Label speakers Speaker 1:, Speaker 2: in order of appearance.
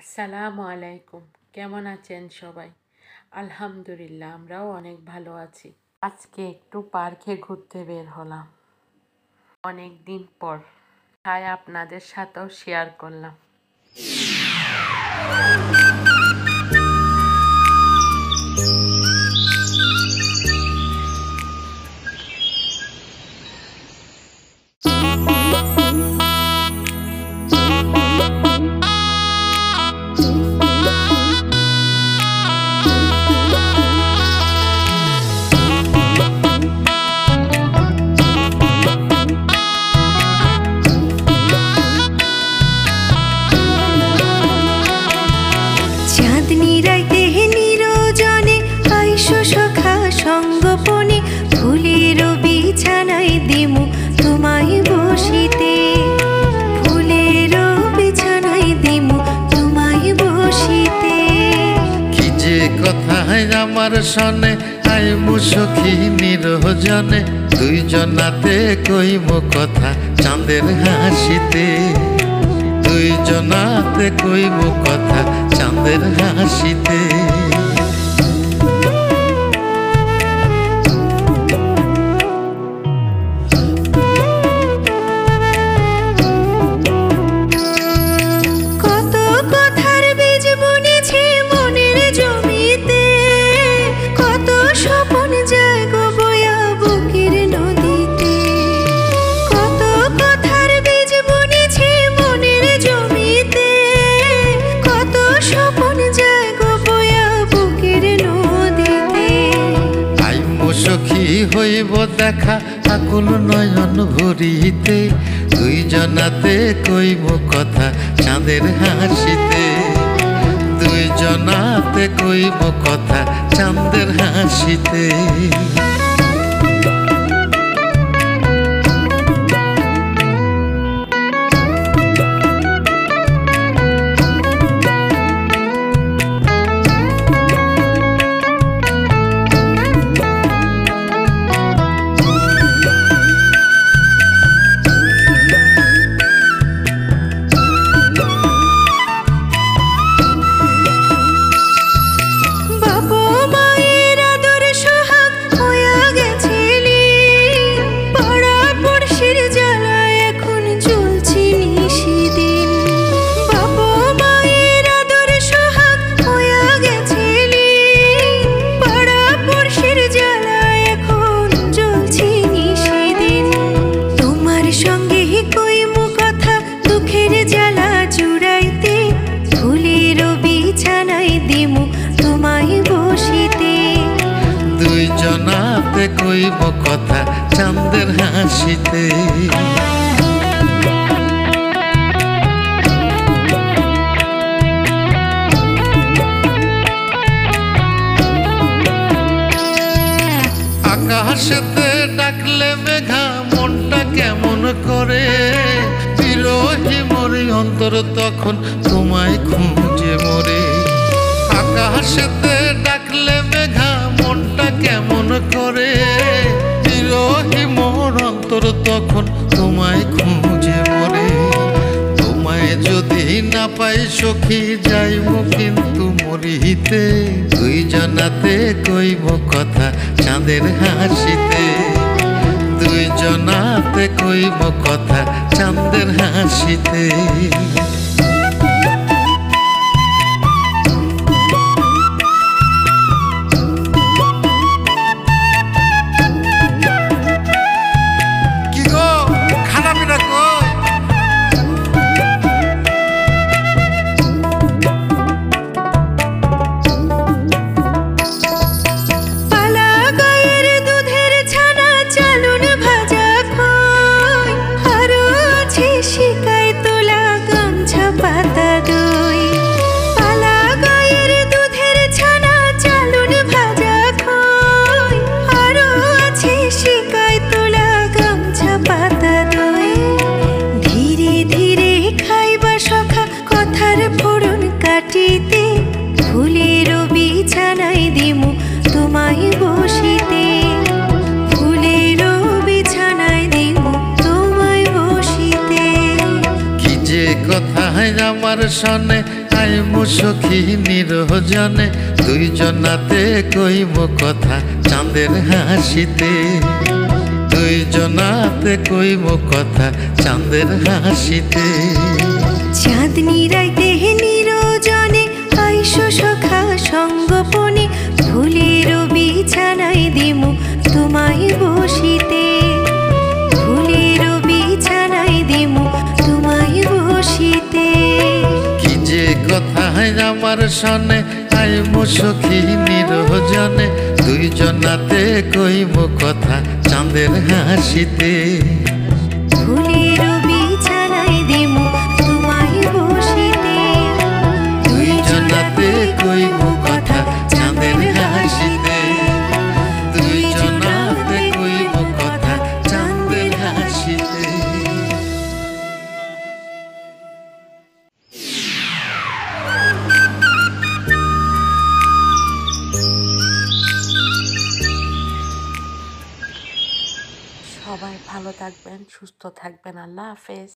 Speaker 1: আসসালামু আলাইকুম। কেমন আছেন সবাই? আলহামদুলিল্লাহ, আমরাও অনেক ভালো আছি। আজকে একটু পার্কে ঘুরতে বের হলাম, অনেক দিন পর, তাই আপনাদের সাথেও শেয়ার করলাম।
Speaker 2: সঙ্গোপনে ফুলের বিছানায় দিমু তোমায় বসিতে, ফুলের বিছানায় দিমু তোমায় বসিতে।
Speaker 3: কি যে কথায় আমার সনে আইমু সখী নিরজনে, দুইজনাতে কইমু কথা চাঁদের হাসিতে, দুইজনাতে কইমু কথা চাঁদের হাসিতে। সখী হইব দেখা আকুল নয়ন ভরিতে, দুইজনাতে কইব কথা চাঁদের হাসিতে, দুইজনাতে কইব কথা চাঁদের হাসিতে। দুইজনাতে কইব কথা চাঁদের হাসিতে। আকাশেতে ডাকলে মেঘা মনটা কেমন করে, বিরহী মরি অন্তর তখন তোমায় খুঁজে মরে। আকাশেতে ডাকলে মেঘা মনটা কেমন করে, বিরহী মোর অন্তর তখন তোমায় খুঁজে মরে। তোমায় যদি না পাই সখী যাইব কিন্তু মরিতে, দুইজনাতে কইব কথা চাঁদের হাসিতে, দুইজনাতে কইব কথা চাঁদের হাসিতে। ফুলের বিছানায় দিমু তোমায় বসিতে, ফুলের বিছানায় দিমু তোমায় বসিতে। কি যে কথায় আমার সনে আইমু সখী নিরজনে, দুইজনাতে কইমু কথা চাঁদের হাসিতে। দুইজনাতে কইমু কথা চাঁদের হাসিতে।
Speaker 2: চাঁদনি রাইতে নিরজনে আইসো সখা সঙ্গপনে, ফুলের বিছানায় দিমু তোমায় বসিতে। ফুলের বিছানায় দিমু তোমায় বসিতে।
Speaker 3: কি যে কথা আমার শোনে, আইমু সখী নিরজনে, দুইজনাতে কইমু কথা চাঁদের হাসিতে।
Speaker 2: ফুলের বিছানায় দিমু তোমায় বসিতে।
Speaker 3: দুইজনাতে কইমু কথা চাঁদের হাসিতে। দুইজনাতে কইমু কথা চাঁদের হাসিতে।
Speaker 1: সবাই ভালো থাকবেন, সুস্থ থাকবেন। আল্লাহ হাফেজ।